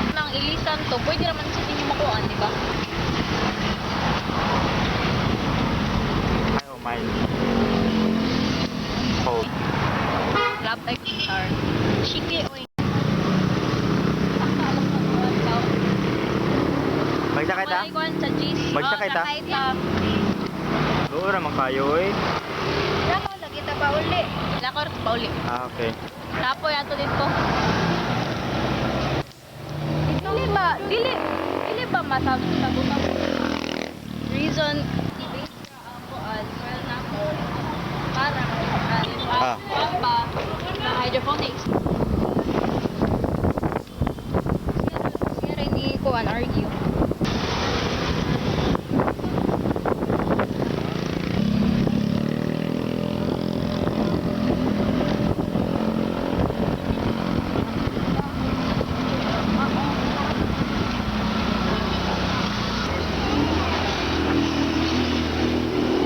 Nang ilisan to, pwede naman sa inyo makuhaan, di ba? Ay, oh my. Oh. Love like star. Shiki oy. Magsakay ta? Magsakay ta? Doon naman kayo eh. Lako lagi ta pauli. Lako ra pauli. Ah, okay. Lapo yato dito. Dili ba masagutan reason ako as well na ko para ba na hydroponics. Sira ni ko an argue.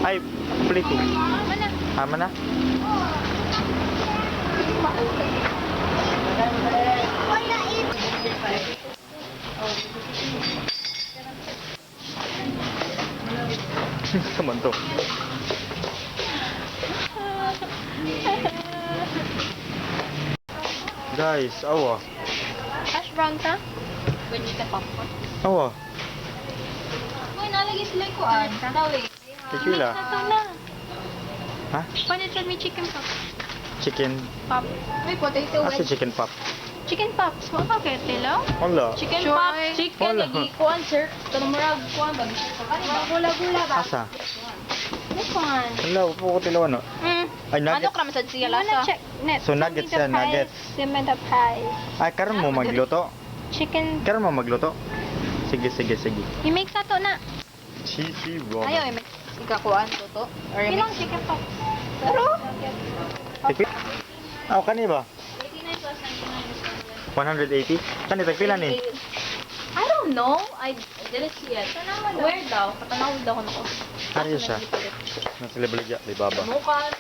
Ay, plito. Mana? Tama na? Kaman to. Guys, awa. Hash brown ka? Pwede ka popcorn. Awa. Uy, nalagay sila ko an. Dawi. Tequila. Ito na. Ha? Paano sa may chicken pop? Chicken. Pop. May potato Asa chicken pop? Chicken pops. Mo ka kaya tilo? Wala. Chicken pop. Chicken. Wala. Lagi kuan sir. Tanong murag kuan ba? Gula-gula ba? Asa? This one. Wala, upo ko tilaw ano. Ay, Ano nuggets. ka masad siya lasa? So, nuggets yan, nuggets. Limit the price. Ay, karon mo magluto? Chicken. Karon mo magluto? Sige, sige, sige. I-make sa to na. Cheesy ramen. Ayaw, i-make. Ikakuan to to. Or ilang chicken pops? Pero? Tikpi? Ah, kani ba? 89 plus 99 is 180? Kani, tagpila ni? I don't know. I didn't see it. Where daw? Katanawid daw ko na ko. Ano siya? Nasilabaligya, di baba. Mukha.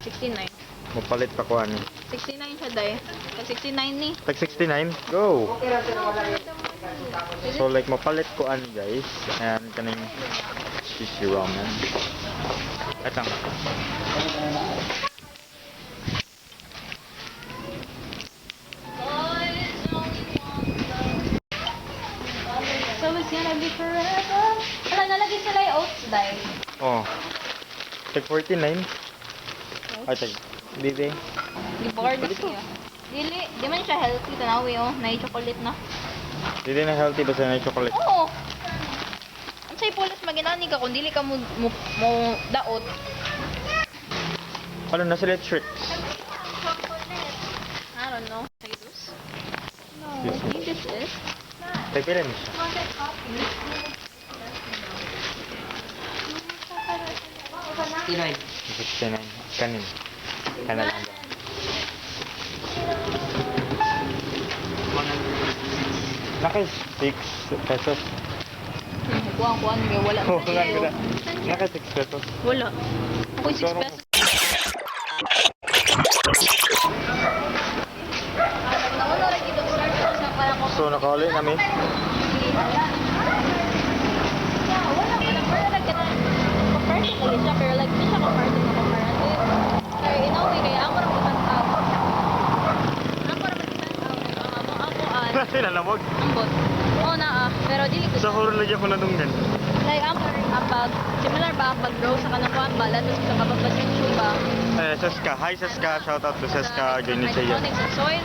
69. Mapalit pa ko ani. 69 siya day. Tag 69 ni. Tag 69? Go! So like mapalit ko ani guys. Ayan kaning shishi ramen. Etang. So it's gonna be forever. Wala, nalagay sila yung oats day. Oh. Tag 49? Ay, tag. Dili. Di board siya. Dili, di man siya healthy. Tanawi oh. Nai-chocolate na. Dili na healthy basta na chocolate. Oo. Ang sa'yo pulis maginani ka kung dili ka mo daot. Ano na sila tricks? I don't know. Say this? No. This I think this is. Tag pila ni siya? 69. Kanin. Kanan lang daw. Nakay 6 pesos. Kuha-kuha niya. Wala. Oh, wala. Nakay 6 pesos. Wala. Ako'y 6 pesos. Nauna lagi itong start ko sa parang ko. So, nakauli namin. Wala ka lang. Wala lang ka na. Comparative ulit siya. Pero like, di siya comparative na comparative. Kaya inaway kaya ako rin matantaw. Ako rin matantaw. Ako Sinalamog. ambot. Oo na pero dili ko. Sa horror lagi ako nadunggan. Like, pag similar ba pag-grow sa kanakuan ba? Latos sa kapapasensyo ba? Seska. Hi Seska. Shout out to Seska. Ganyan siya yan. Hydroponics and soil.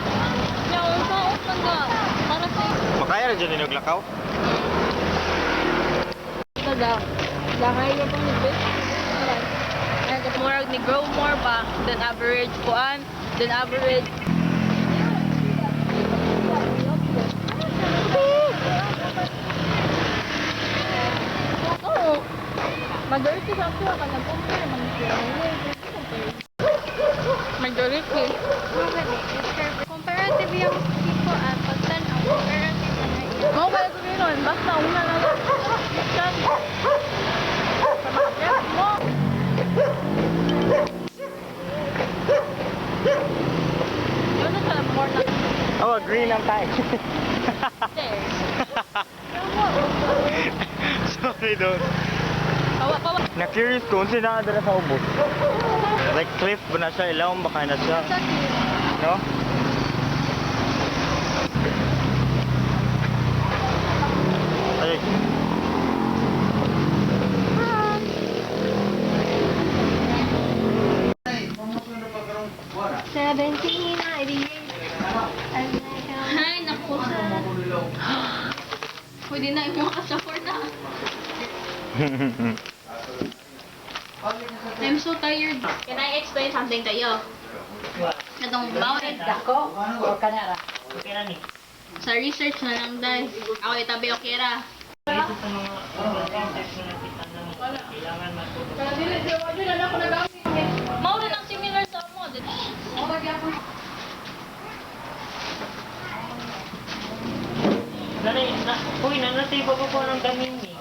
Kaya kung saan man ka. Para sa Makaya na dyan inuglakaw? ito daw. Lakay ka pang nipit. More ni grow more ba than average kuan, than average. Oh. Majority sa ako ka nag-compare man siya. Majority. Comparative yung tipo at pagtanaw. Comparative na nga iya. Mo kaya ko rin basta una na lang. Yan. Yes mo. Yun na siya more na. Oh, green ang tayo. There. Sorry, dude. Pawa. Na-curious ko, kung sino nakadala sa ubos. Like, cliff ba na siya? Ilawang baka na siya? No? Ay. Seventeen na, Ay, naku. Pwede na yung mga ka-support na. I'm so tired. Can I explain something to you? Itong bawal Ako? O kanara? Okay na ni. sa research na lang dahil ako itabi o kira. Dito sa mga context na nakita na kailangan matulog. Mauna lang similar sa mo. Uy, nanatay ba ko ng gamin ni?